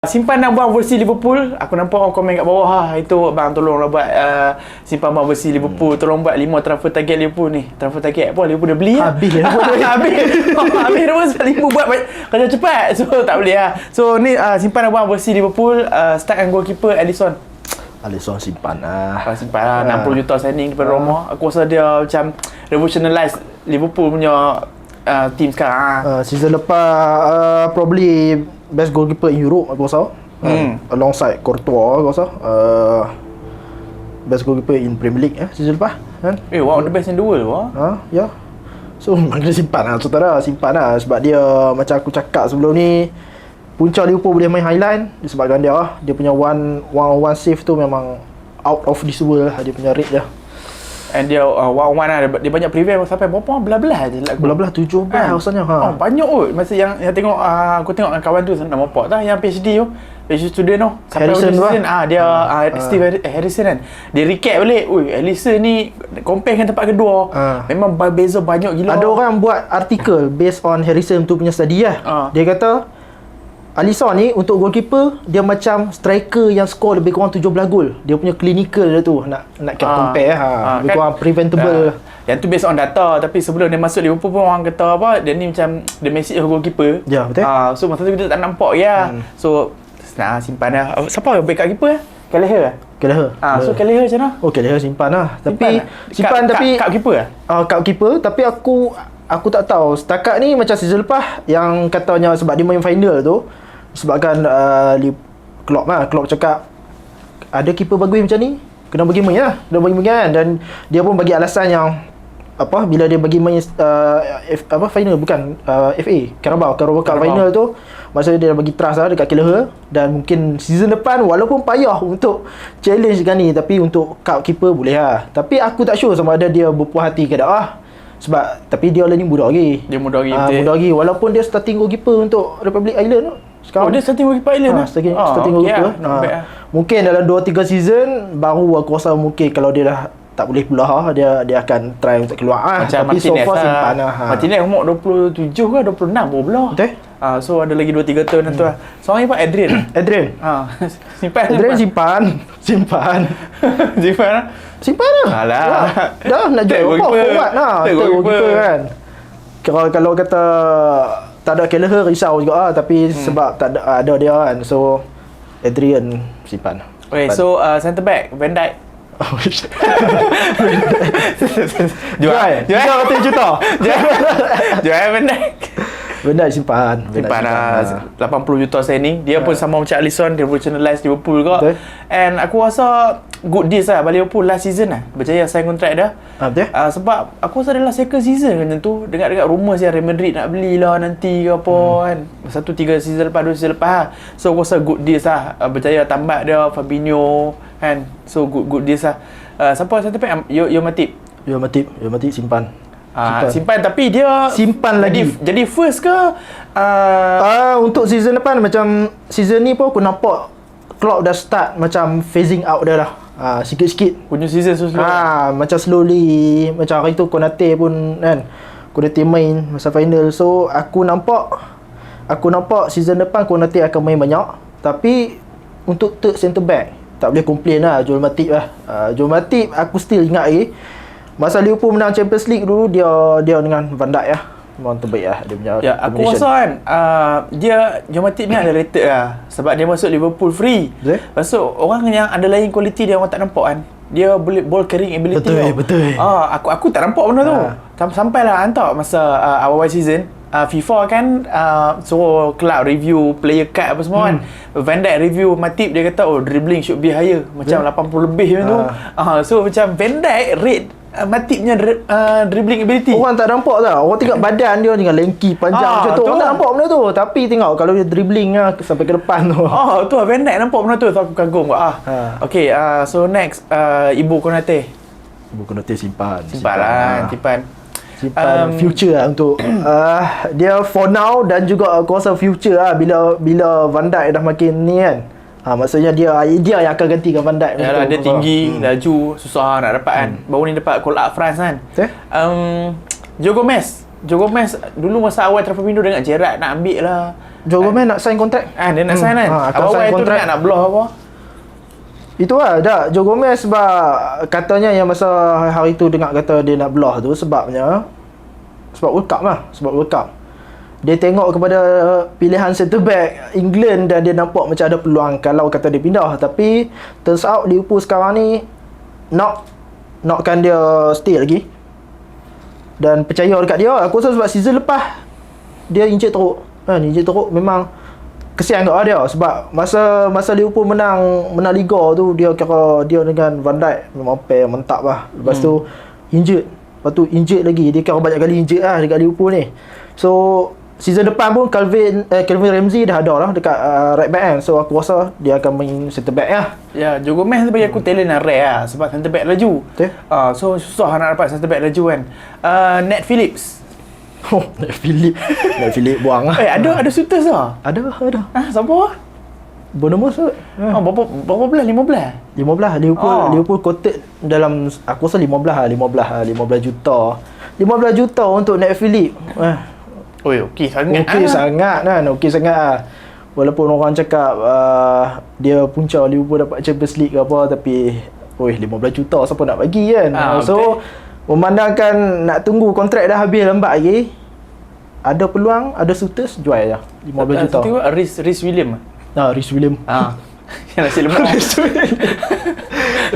Simpan abang versi Liverpool. Aku nampak orang komen kat bawah itu abang tolonglah buat simpan abang versi Liverpool. Tolong buat 5 transfer target Liverpool ni. Transfer target apa Liverpool dah beli Habis dah. Habis dah sebab Liverpool buat kerja cepat. So tak boleh So ni simpan abang versi Liverpool. Start dengan goalkeeper Alisson. Alisson simpan Simpan 60 juta signing daripada Roma. Aku rasa dia macam revolutionize Liverpool punya team sekarang. Season lepas probably best goalkeeper in Europe aku rasa. Alongside Courtois aku rasa. Best goalkeeper in Premier League season lepas kan. One of the best in the world ya. So kena simpan saudara, simpan sebab dia macam aku cakap sebelum ni, punca Liverpool boleh main highline disebabkan dia punya one save tu memang out of this world dia punya rate dia. And dia one dia banyak prevent sampai berapa belah-belah je lagu. Belah-belah 17 rasanya banyak masa yang tengok aku tengok dengan kawan tu nama apa yang PhD student tu sampai Harrison dia Steve Harrison kan. Dia recap balik, Alisson ni compare dengan tempat kedua. Memang beza banyak gila. Ada orang buat artikel based on Harrison tu punya study Dia kata Alisson ni untuk goalkeeper dia macam striker yang skor lebih kurang 17 gol. Dia punya clinical dia tu nak compare lebih kurang preventable. Yang tu based on data, tapi sebelum dia masuk Liverpool pun orang kata dia ni macam the message of goalkeeper. Ya, betul. So masa tu kita tak nampak So simpan dah. Siapa backup keeper Kelleher. So Kelleher macam mana? Kelleher simpan Tapi cup keeper cup keeper, tapi aku tak tahu setakat ni macam season lepas yang katanya sebab dia main final tu sebabkan Klopp cakap ada keeper bagus macam ni kena bagi main kan, dan dia pun bagi alasan yang bila dia bagi main final bukan FA Carabao Cup final tu, maksudnya dia bagi trust dekat Kelleher, dan mungkin season depan walaupun payah untuk challenge kan ni, tapi untuk cup keeper boleh tapi aku tak sure sama ada dia berpuas hati ke tak sebab tapi dia ni muda lagi. Muda lagi walaupun dia starting goalkeeper untuk Republic Island sekarang. Dia starting goalkeeper Island starting goalkeeper. Mungkin dalam 2-3 season baru aku rasa mungkin kalau dia dah tak boleh pula dia akan try untuk keluar macam tapi Martinez so far simpan Martinez umur 27 ke 26 baru pula. Betul. So ada lagi 2-3 tahun tu Seorang ni pun Adrian. Simpan simpan Alah. Dah nak jual forward goalkeeper kan. Kalau kata tak ada Kelleher risau juga tapi sebab tak ada dia kan. So Adrian simpan. So centre back Van Dijk. Jual 100 juta. Jual Van Dijk. Simpan 80 juta signing. Dia pun sama macam Alisson, dia revolutionise Liverpool juga. Betul. And aku rasa good deals balik Liverpool last season berjaya sign kontrak dah. Betul. Sebab aku rasa adalah second season macam tu. Dengar rumours Real Madrid nak belilah nanti ke apa kan. 1-3 season lepas 2 season lepas. So aku rasa good deals berjaya tambah dia Fabinho kan. So good deals siapa satu pack Yo Matip simpan. Simpan tapi dia simpan lagi. Jadi first ke untuk season depan, macam season ni pun aku nampak Klopp dah start macam phasing out dah sikit-sikit punya season slow. Macam slowly, macam hari tu Konate pun kan, Konate main masa final. So aku nampak season depan Konate akan main banyak. Tapi untuk third centre back tak boleh complain Joel Matip Joel Matip aku still ingat masa Liverpool menang Champions League dulu, dia dengan Van Dijk memang terbaik dia punya aku rasa kan Joel Matip ni underrated sebab dia masuk Liverpool free. Masuk orang yang underlying quality dia orang tak nampak kan. Dia boleh ball carrying ability. Betul. Aku tak nampak benda tu. Sampailah hantar masa awal season FIFA kan suruh club review player card apa semua kan. Van Dijk review Matip, dia kata dribbling should be higher macam 80 lebih macam tu. So macam Van Dijk rate Matip punya dribbling ability. Orang tak nampak Orang tengok badan dia dengan lanky panjang macam tu. Orang tak nampak benda tu. Tapi tengok kalau dia dribbling sampai ke depan tu. Tu Van Dijk nampak benda tu. So aku kagum Okay, so next Ibu Konate simpan future untuk dia for now, dan juga aku rasa future bila Van Dijk dah makin ni kan. Maksudnya dia yang akan gantikan Van Dijk. Yalah, dia tinggi, laju, susah nak dapat kan. Baru ni dapat call up France kan. Joe Gomez dulu masa awal transfer window dengan Gerrard nak ambil lah. Joe Gomez nak sign kontrak. Dia nak sign kan? Akan Awal sign tu kontrak. nak blow apa? Itu lah dah Joe Gomez sebab katanya yang masa hari tu dengar kata dia nak belah tu sebab World Cup lah. Sebab World Cup. Dia tengok kepada pilihan centre back England dan dia nampak macam ada peluang kalau kata dia pindah. Tapi turns out Liverpool sekarang ni nakkan dia stay lagi. Dan percaya dekat dia. Aku rasa sebab season lepas dia injek teruk. Injek teruk memang kesian kat dia sebab masa Liverpool menang liga tu dia kira dia dengan Van Dijk memang pair mentap lah. Lepas tu injured. Lepas tu injured lagi. Dia kira banyak kali injured lah dekat Liverpool ni. So season depan pun Calvin Ramsey dah ada lah dekat right back kan. So aku rasa dia akan main centre back lah. Ya, Joe Gomez bagi aku talent yang rare lah sebab centre back laju. Betul. So susah nak dapat centre back laju kan. Nat Phillips. Nat Phillips buang lah. Ada shooters lah. Ada. Siapa? Bonus tu. Berapa belas? 15? 15 Liverpool quoted dalam aku rasa 15 juta. 15 juta untuk Nat Phillips. Okey sangat. Okey sangat lah. Walaupun orang cakap dia punca Liverpool dapat Champions League ke apa, tapi 15 juta siapa nak bagi kan. So memandangkan nak tunggu kontrak dah habis lambat lagi, ada peluang, ada suitors, jual je 15 juta. Tengok Rhys Williams. Rhys Williams. Yang nasi lemak.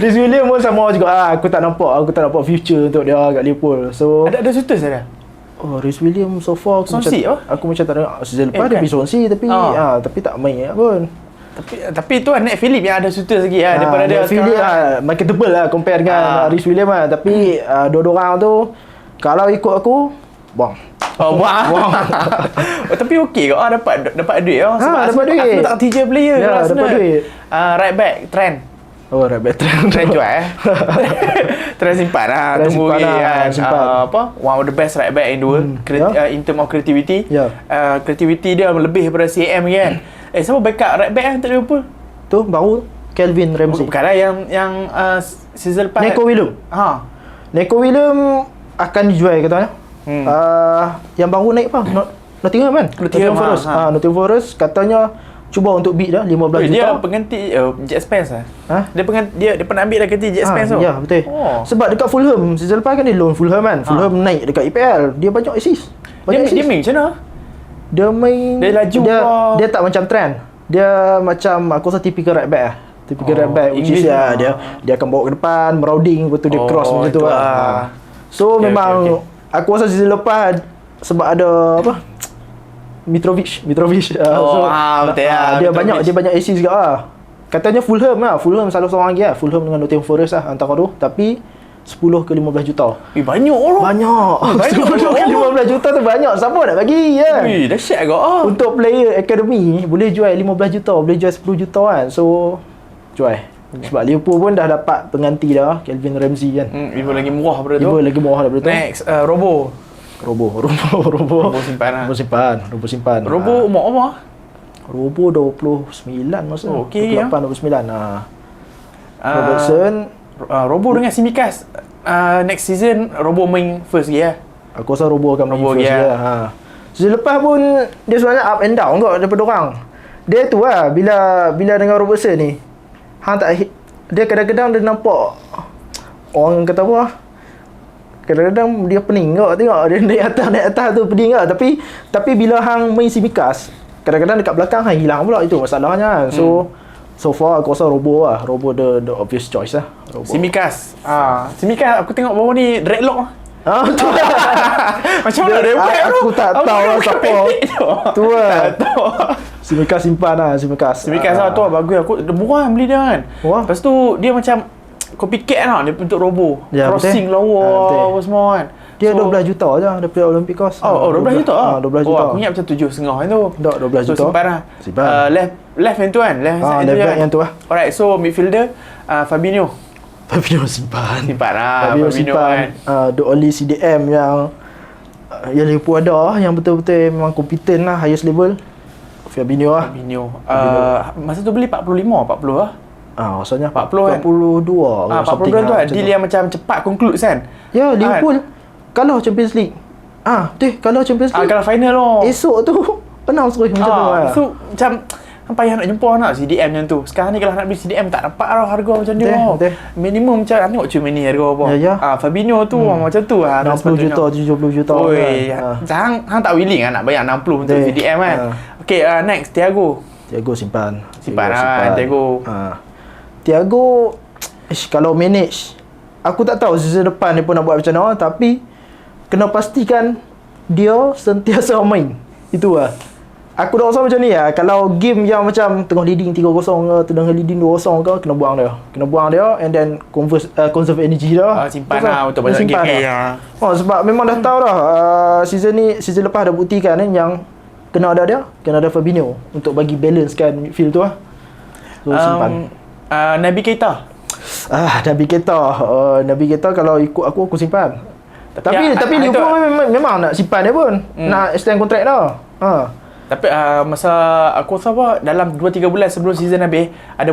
Rhys Williams pun sama juga. Aku tak nampak future untuk dia kat Liverpool. So ada suitors ada. Rhys Williams so far aku macam tak dengar. Season lepas dia pergi Swansea tapi tak main pun. Tapi tu Nat Phillips yang ada shooters lagi lah daripada dia. Nat Phillips marketable lah compare dengan Rhys Williams lah. Tapi dua-dua orang tu kalau ikut aku buang. Tapi okey kau dapat duit sebab dapat duit. Aku tak tiga player dapat duit. Right back Trent. Right back Trent jual Trent simpan lah. Tunggu simpan. One of the best right back in the world in term of creativity. Creativity dia lebih daripada CM kan. Siapa backup right back untuk Liverpool? Tu baru Calvin Ramsey. Bukan lah yang season lepas. Neco Williams akan dijual katanya. Yang baru naik apa? Nottingham kan? Nottingham Forest. Nottingham Forest katanya cuba untuk bid dah 15 juta. Dia pengganti Jack Spence lah. Dia pernah ambil dah ganti Jack Spence tu. Ya, betul. Sebab dekat Fulham season lepas kan dia loan Fulham kan. Fulham naik dekat EPL. Dia banyak assist. Dia main macam mana? Dia main dia laju dia tak macam Trent. Dia macam aku rasa typical right back lah. Typical right back which is dia akan bawa ke depan, marauding, lepas tu dia cross macam tu lah. So memang aku rasa season lepas sebab ada apa? Mitrovic. Betul Dia banyak assist juga lah. Katanya Fulham salah seorang lagi lah. Fulham dengan Nottingham Forest lah antara tu. Tapi 10 ke 15 juta. Banyak orang. Banyak 10 ke 15 juta tu banyak. Siapa nak bagi kan? Dahsyat kau. Untuk player academy boleh jual 15 juta, boleh jual 10 juta kan. So jual. Sebab Liverpool pun dah dapat pengganti dah, Calvin Ramsey kan. Liverpool lagi murah daripada tu. Next Robo simpan. Robo umur? Robo 29 masa. Okey 28 29. Robertson, Robo dengan Tsimikas. Next season Robo main first gear. Aku rasa Robo akan main first gear. Season lepas pun dia sebenarnya up and down kot daripada orang. Dia tu lah bila dengan Robertson ni. Dia kadang-kadang dia nampak orang kata apa? Kadang-kadang dia pening kot tengok dia naik atas tu pening kot. Tapi bila hang main Tsimikas, kadang-kadang dekat belakang hang hilang pula, itu masalahnya kan. So far aku rasa Robo lah. Robo the obvious choice lah. Tsimikas aku tengok bawah ni dreadlock. Macam mana dia buat tu? Aku tak tahu lah siapa. Tu lah. Tsimikas simpan lah. Tsimikas tu lah bagus. Aku murah beli dia kan. Lepas tu dia macam copycat lah dia bentuk Robo. Crossing lawa apa semua kan. Dia 12 juta je daripada Olympiacos. 12 juta lah? 12 juta. Aku ingat macam 7,5 tu. Tak, 12 juta. So simpan lah. Left yang tu kan? Left back yang tu lah. Alright, so midfielder Fabinho simpan lah. Fabinho simpan kan. The only CDM yang Liverpool ada yang betul-betul memang kompeten lah, highest level, Fabinho lah. Masa tu beli 40 lah. Rasanya 40 kan? 42 42 tu lah. Deal yang macam cepat conclude kan? Ya, Liverpool kalau Champions League. Betul, kalau Champions League. Kalau final tu. Esok tu Penang terus macam tu lah. So macam payah nak jumpa anak CDM macam tu. Sekarang ni kalau nak beli CDM tak dapat lah harga macam dia. Betul. Minimum macam tengok cuma ni harga apa. Ya. Fabinho tu macam tu lah. 60 juta, 70 juta. Oi, hang tak willing lah nak bayar 60 untuk CDM kan. Okay, next Thiago Simpan Thiago. Thiago kalau manage, aku tak tahu season depan dia pun nak buat macam mana, tapi kena pastikan dia sentiasa main. Itu lah. Aku dah rasa macam ni lah. Kalau game yang macam tengah leading 3-0 ke, tengah leading 2-0 ke, kena buang dia and then conserve energy dah. Simpan lah untuk banyak game lah. Sebab memang dah tahu dah, season lepas dah buktikan yang kena ada Fabinho untuk bagi balance kan midfield tu lah. So simpan. Naby Keita. Naby Keita kalau ikut aku simpan. Tapi Liverpool memang nak simpan dia pun. Nak extend kontrak dah. Tapi masa aku rasa apa, dalam 2-3 bulan sebelum season habis ada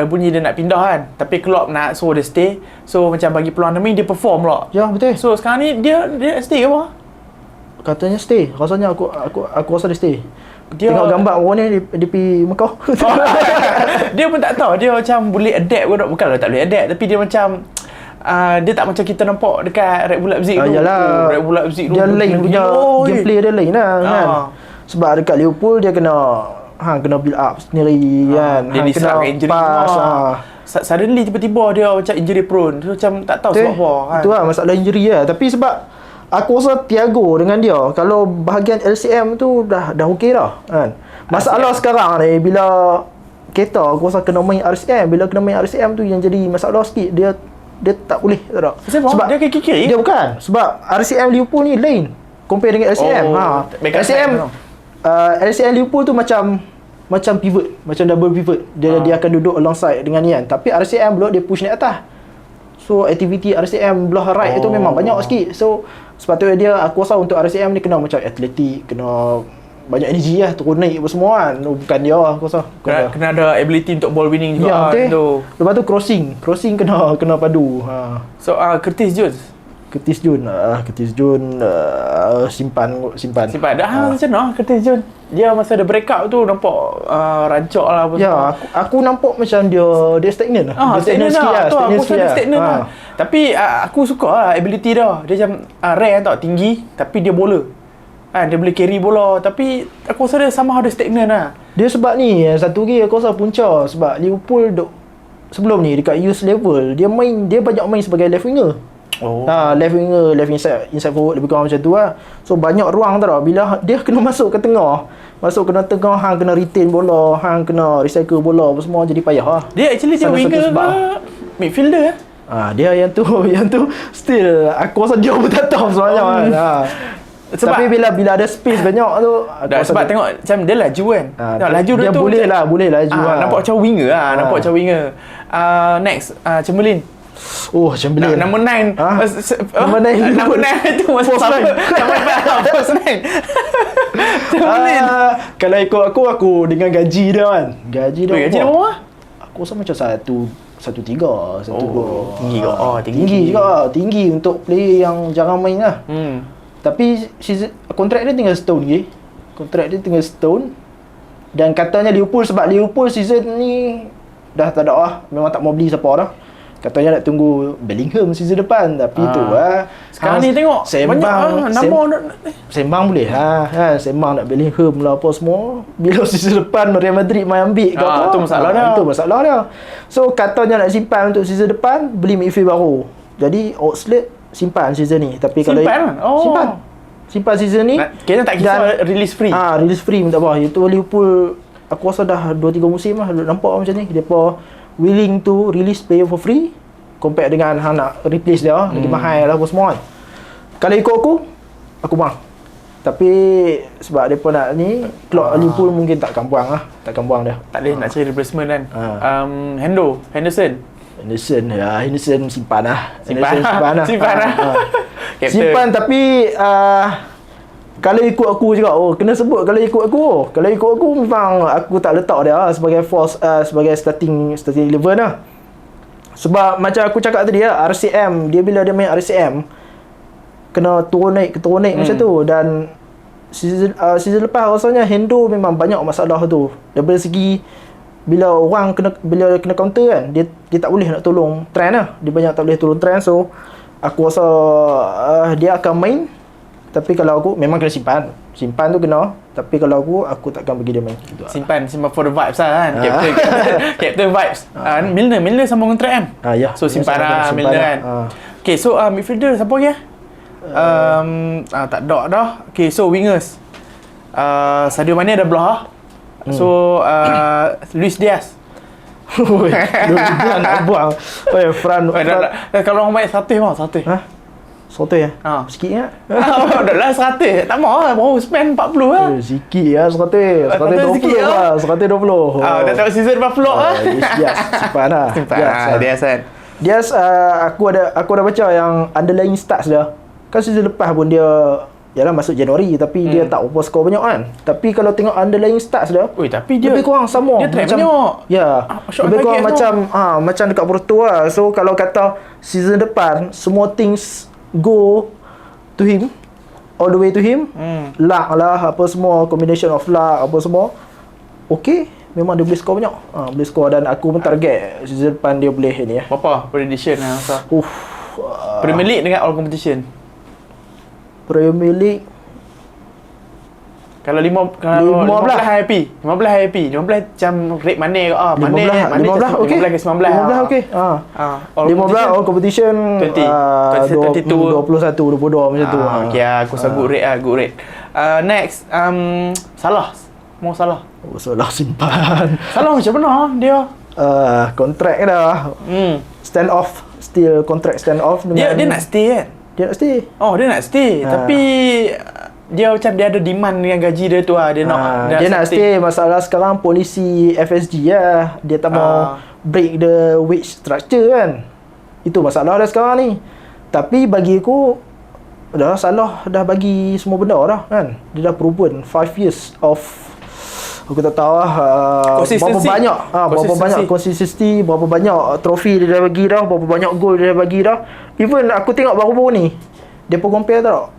bunyi dia nak pindah kan. Tapi Klopp nak suruh dia stay. So macam bagi peluang Naby, dia perform pula. Ya betul. So sekarang ni dia stay ke apa? Katanya stay. Rasanya aku rasa dia stay. Tengok gambar orang ni dia pergi Mekah. Dia pun tak tahu dia macam boleh adapt ke tak. Bukanlah tak boleh adapt, tapi dia macam dia tak macam kita nampak dekat Red Bull Leipzig tu. Yalah. Red Bull Leipzig tu dia lain punya gameplay dia lain lah kan. Sebab dekat Liverpool dia kena build up sendiri kan. Dia diserang injury semua. Suddenly tiba-tiba dia macam injury prone. Dia macam tak tahu sebab apa kan. Itu lah masalah injury lah. Tapi sebab aku rasa Thiago dengan dia, kalau bahagian LCM tu dah okey dah kan. Masalah sekarang ni bila Keita aku rasa kena main RCM. Bila kena main RCM tu yang jadi masalah sikit. Dia tak boleh tak? Sebab dia kaki-kiri. Dia bukan. Sebab RCM Liverpool ni lain compare dengan LCM. LCM Liverpool tu macam pivot, macam double pivot. Dia akan duduk alongside dengan Ian. Tapi RCM pula dia push naik atas. So aktiviti RCM belah right itu memang banyak sikit. So sepatutnya aku rasa untuk RCM ni kena macam atletik, kena banyak energi lah, turun naik apa semua kan. Bukan dia lah aku rasa. Kena ada ability untuk ball winning juga. Ya, tu. Lepas tu crossing kena padu. So Curtis Jones simpan. Dah macam mana Curtis Jones? Dia masa ada breakout tu nampak rancak lah apa semua. Aku nampak macam dia stagnan lah. Dia stagnan sikit lah. Aku rasa dia stagnan lah. Tapi aku suka lah ability dia. Dia macam rare tau, tinggi tapi dia bowler. Dia boleh carry bola. Tapi aku rasa dia sama ada stagnan lah. Dia sebab ni satu lagi aku rasa punca. Sebab Liverpool sebelum ni dekat youth level dia banyak main sebagai left winger. Left winger, left inside forward, lebih kurang macam tu lah. So banyak ruang tau. Bila dia kena masuk ke tengah, hang kena retain bola, hang kena recycle bola apa semua, jadi payah lah. Dia actually dia winger ke midfielder dia yang tu still aku rasa dia pun tak tahu sebenarnya. Tapi bila ada space banyak tu sebab tengok macam dia laju kan. Laju dia tu boleh laju lah. Nampak macam winger lah. Next Chamberlain. Chamberlain. Number 9. Number 9 tu masa apa? First 9. Chamberlain. Kalau ikut aku dengan gaji dia kan. Gaji dia berapa? Aku rasa macam 1.3, 1.2. Tinggi ke? Tinggi juga. Tinggi untuk player yang jarang main lah. Tapi kontrak dia tinggal setahun lagi. Dan katanya Liverpool, sebab Liverpool season ni dah tak ada lah. Memang tak mau beli siapa dah. Katanya nak tunggu Bellingham season depan. Tapi tu lah. Sekarang ni tengok sembang boleh sembang nak Bellingham lah apa semua. Bila season depan Real Madrid main ambil ke apa, itu masalah dia. So katanya nak simpan untuk season depan, beli midfield baru. Jadi Oxlade simpan season ni. Tapi kalau simpan season ni, kena tak kisah release free. Release free minta apa. Itu Liverpool aku rasa dah 2-3 musim lah nampak macam ni. Depa willing to release player for free compare dengan hang nak replace dia lagi mahal lah apa semua kan. Kalau ikut aku bang. Tapi sebab depa nak ni Liverpool mungkin takkan buang dia. Tak boleh nak cari replacement kan. Henderson simpan lah. Simpan tapi kalau ikut aku juga kena sebut kalau ikut aku memang aku tak letak dia sebagai force sebagai starting 11 lah. Sebab macam aku cakap tadi RCM dia bila dia main RCM kena turun naik macam tu. Dan season lepas rasanya Hendo memang banyak masalah tu. Daripada segi bila kena counter kan, dia tak boleh nak tolong Trent lah. Dia banyak tak boleh tolong Trent. So aku rasa dia akan main. Tapi kalau aku memang kena simpan tu kena. Tapi kalau aku takkan bagi dia main gitu. Simpan for the vibes lah kan. Captain vibes. Milner sama kontrak kan. Ya. So simpan lah Milner kan. Okay, so midfielder siapa lagi tak ada dah. Okay, so wingers. Sadio Mane dah belah. So Luis Diaz. Dia nak buang. Kalau orang baik 100 Ha? 100 ya? Sikit ya? Dah lah 100. Tak mahu lah. Baru spend 40 lah. Sikit ya 100. 120 lah. 120. Dah tengok season berapa vlog lah. Diaz. Simpan lah. Diaz kan. Diaz, aku ada baca yang underlying stats dia. Kan season lepas pun dia masuk Januari tapi dia tak berapa skor banyak kan. Tapi kalau tengok underlying stats dia, tapi dia lebih kurang sama. Dia track banyak. Ya. Lebih kurang macam dekat Porto lah. So kalau kata season depan semua things go to him, all the way to him, luck lah, apa semua, combination of luck, apa semua, okay, memang dia boleh skor banyak. Boleh skor dan aku pun target season depan dia boleh ni ya. Berapa prediction lah Premier League dengan all competition? Premier League kalau 15 happy 15 macam rate mana ke 15 okey 15 ke 19 okey 15 all competition 20 21 22 macam tu okey aku rasa good rate next Salah Salah simpan Salah macam mana dia kontrak dah still kontrak stand off dia nak stay kan dia nak stay tapi dia macam dia ada demand dengan gaji dia tu lah. Dia nak stay. Masalah sekarang polisi FSG lah. Dia tak mau break the wage structure kan. Itu masalah dah sekarang ni. Tapi bagi aku Salah dah bagi semua benda dah kan. Dia dah proven 5 years of aku tak tahu lah berapa banyak consistency, berapa banyak trofi dia dah bagi dah, berapa banyak gol dia dah bagi dah. Even aku tengok baru-baru ni dia pun compare tau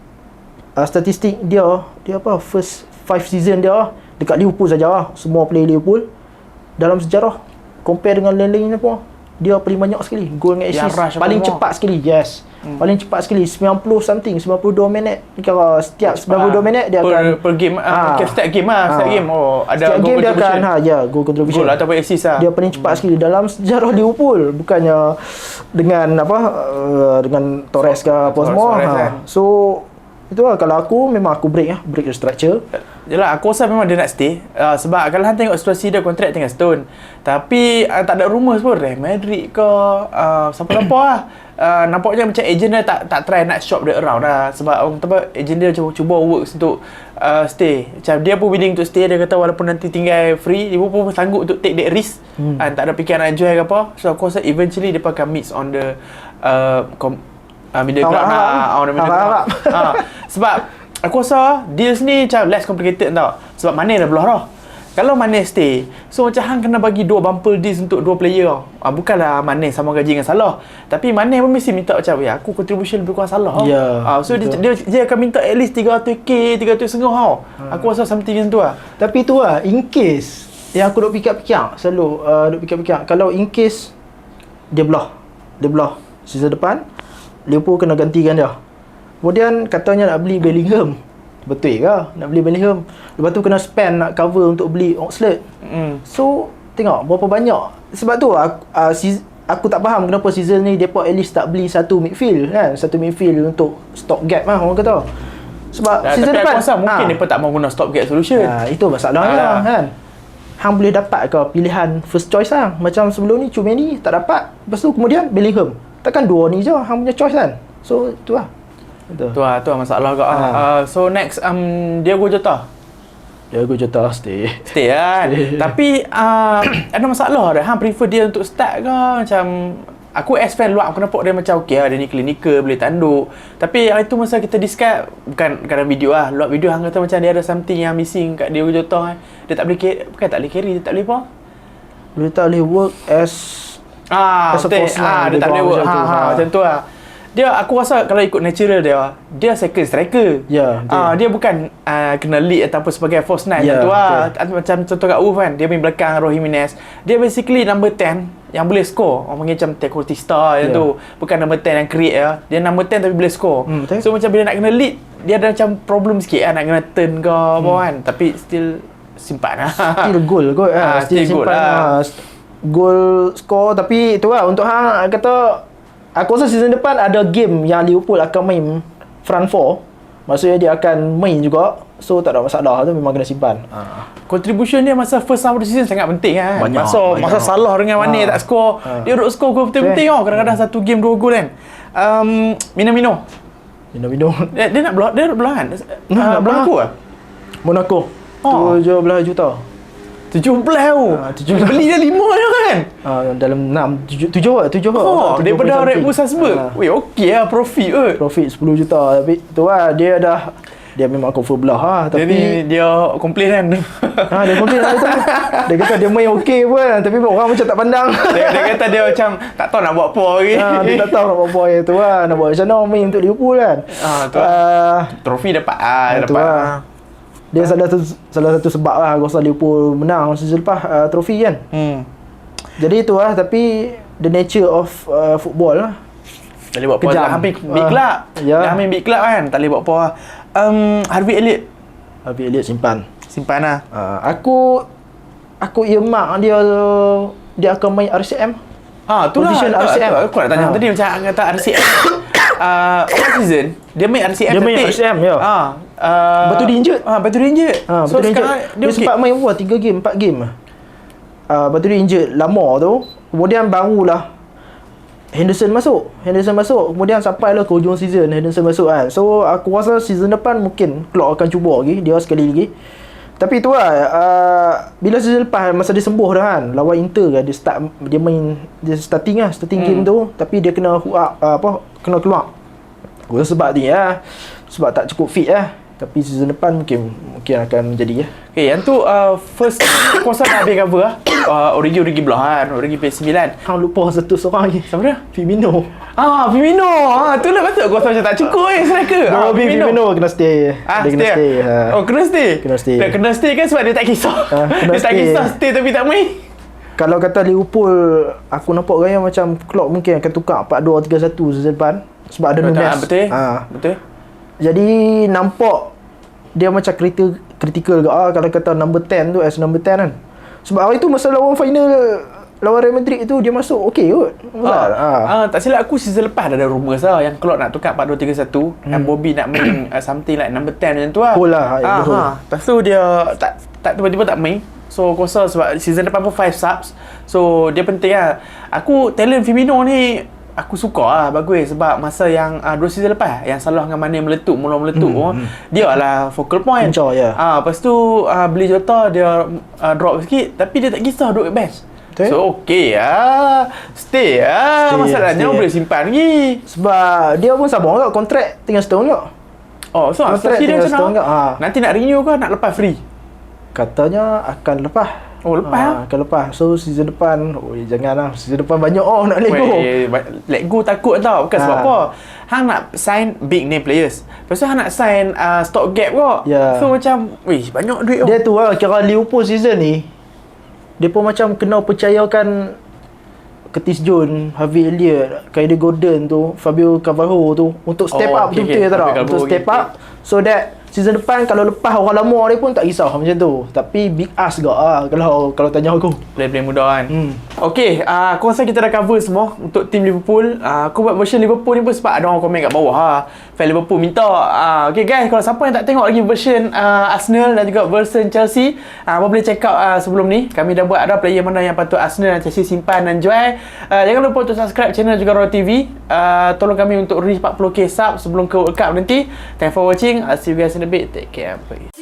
statistik dia apa first 5 season dia dekat Liverpool saja semua player Liverpool dalam sejarah compare dengan lain-lain apa dia paling banyak sekali gol dengan assist paling cepat sekali paling cepat sekali 92 minit kalau setiap 92 minit dia akan per game setiap game ada setiap game dia akan goal contribution gol ataupun assist dia paling cepat sekali dalam sejarah Liverpool bukannya dengan dengan Torres ke apa semua so itulah kalau aku memang aku break the structure. Yalah aku rasa memang dia nak stay sebab kalau hang tengok situasi dia kontrak tinggal setahun. Tapi tak ada rumours pun Real Madrid ke siapa-siapa lah. Nampaknya macam agent dia tak try nak shop dia around lah sebab orang kata agent dia cuba works untuk stay. Macam dia pun willing untuk stay, dia kata walaupun nanti tinggal free dia pun sanggup untuk take that risk. Tak ada fikiran nak jual ke apa. So aku rasa eventually dia akan mix on the middle ground sebab aku rasa deals ni macam less complicated tau sebab Mane dah belah dah. Kalau Mane stay, so macam hang kena bagi 2 bumper deals untuk 2 player tau. Bukanlah Mane sama gaji dengan Salah, tapi Mane pun mesti minta macam aku contribution lebih kurang Salah so dia akan minta at least 300k 300 setengah tau. Aku rasa something macam tu lah. Tapi tu lah in case yang aku duk fikir-fikir selalu kalau in case dia belah season depan Liverpool kena gantikan dia. Kemudian katanya nak beli Bellingham. Betul ke? Nak beli Bellingham. Lepas tu kena spend nak cover untuk beli Oxlade. So, tengok berapa banyak. Sebab tu aku tak faham kenapa season ni depa at least tak beli satu midfield kan. Satu midfield untuk stop gap lah orang kata. Sebab season tapi depan aku rasa mungkin depa tak mau guna stop gap solution. Itu masalahnya kan. Hang boleh dapat ke pilihan first choice lah. Macam sebelum ni Tchouaméni tak dapat. Lepas tu kemudian Bellingham. Takkan dua ni je hang punya choice kan. So tu lah. Tu lah masalah kau. So next Diego Jota stay kan. Tapi ada masalah dah. Hang prefer dia untuk start ke macam aku as fan luar aku nampak dia macam okey lah, dia ni clinical boleh tanduk. Tapi yang itu masa kita discuss bukan dalam video lah. Luar video hang kata macam dia ada something yang missing kat Diego Jota. Dia tak boleh bukan tak boleh carry, dia tak boleh apa? Dia tak boleh work as dia tak boleh work macam tu lah. Dia aku rasa kalau ikut natural dia second striker. Ya, betul. Dia bukan kena lead ataupun sebagai false nine Ya, macam tu macam contoh kat Wolf kan, dia main belakang Raul Jimenez. Dia basically number 10 yang boleh score. Orang panggil macam Tekortista yang tu. Bukan number 10 yang create Dia number 10 tapi boleh score. Betul. So macam bila nak kena lead, dia ada macam problem sikit nak kena turn ke apa kan. Tapi still simpan Still goal kot still goal lah. Goal score. Tapi tu lah untuk hang kata, aku rasa season depan ada game yang Liverpool akan main front four. Maksudnya dia akan main juga. So tak ada masalah tu, memang kena simpan. Contribution dia masa first half of the season sangat penting kan. Banyak. Masa Salah dengan Mane tak skor, dia duduk skor gol penting-penting kadang-kadang satu game 2 gol kan. Minamino. Dia nak belah kan? Belah aku lah. Monaco. 17 juta. 17 tu. 17. Beli dia 5 je kan. Dalam 7 daripada Red Bull Salzburg. Weh, okey lah profit kot. Profit 10 juta. Tapi tu lah, dia memang confirm belah tapi dia komplain kan. Dia komplain lah tu. Dia kata dia main okey pun, tapi orang macam tak pandang. Dia kata dia macam tak tahu nak buat apa lagi. Dia tak tahu nak buat apa yang tu lah. Nak buat macam mana main untuk Liverpool kan. Tu trofi dapat Dia salah satu sebab lah aku rasa Liverpool menang season lepas trofi kan. Jadi itu lah, tapi the nature of football lah. Tak boleh buat apa lah. Hampir big club. Dah hampir big club kan. Tak boleh buat apa lah. Harvey Elliott simpan lah. Aku earmark dia akan main RCM. Tu lah. Position RCM. Aku nak tanya tadi macam kata RCM. One season dia main RCM. Ya. Betul dia injured. Betul dia injured. So sekarang dia sempat main 3 game, 4 game. Betul dia injured lama tu. Kemudian barulah Henderson masuk. Kemudian sampailah ke hujung season Henderson masuk kan. So aku rasa season depan mungkin Klopp akan cuba lagi, dia sekali lagi. Tapi tu lah, bila season lepas masa dia sembuh dah kan, lawan Inter kan, dia starting game tu, tapi dia kena kena keluar. Gua sebab ni sebab tak cukup fit Tapi season depan mungkin akan menjadi Okay, yang tu first kuasa dah habis cover Origi belah kan. Origi play 9. Hang lupa satu seorang lagi. Siapa dia? Firmino. Firmino. Tu lah patut aku rasa macam tak cukup striker. Firmino kena stay. Dia kena stay. Kena stay kan sebab dia tak kisah. Dia tak kisah stay tapi tak main. Kalau kata Liverpool, aku nampak gaya macam Klopp mungkin akan tukar 4-2-3-1 season depan sebab ada Nunes. Betul. Jadi nampak dia macam kritikal ke kalau kata number 10 tu as number 10 kan. Sebab hari tu masa lawan final lawan Real Madrid tu dia masuk okey kot. Tak silap aku season lepas ada rumours yang Klopp nak tukar 4-2-3-1 dan Bobby nak main something like number 10 macam tu lah. Lepas tu dia tak tiba-tiba tak main. So aku rasa sebab season depan pun 5 subs. So dia penting lah. Aku talent Firmino ni aku suka lah, bagus sebab masa yang 2 season lepas yang Salah dengan Mane mula meletup dia lah focal point. Lepas tu beli Jota dia drop sikit tapi dia tak kisah duduk kat bench. So okey stay masalahnya boleh simpan lagi sebab dia pun sabar juga kontrak tinggal setahun juga. So dia macam nanti nak renew ke nak lepas free? Katanya akan lepas. Lepas akan lepas. So season depan janganlah. Season depan banyak nak let go. Let go takut tau. Bukan sebab apa, hang nak sign big name players, lepas tu hang nak sign stock gap kok. So macam banyak duit dia tu lah. Kira Liverpool season ni dia pun macam kena percayakan Curtis Jones, Harvey Elliott, Kyrie Gordon tu, Fabio Carvalho tu untuk step up betul-betul tak? Untuk step up so that season depan kalau lepas orang lama dia pun tak risau macam tu. Tapi big ask juga kalau tanya aku. Play mudah kan. Okay, aku rasa kita dah cover semua untuk tim Liverpool. Aku buat version Liverpool ni pun sebab ada orang komen kat bawah fan Liverpool minta. Okay guys, kalau siapa yang tak tengok lagi version Arsenal dan juga version Chelsea, boleh check out sebelum ni. Kami dah buat ada player mana yang patut Arsenal dan Chelsea simpan dan jual. Jangan lupa untuk subscribe channel juga Raw TV. Tolong kami untuk reach 40k sub sebelum ke World Cup nanti. Thanks for watching. I'll see you guys in a bit. Take care. Bye.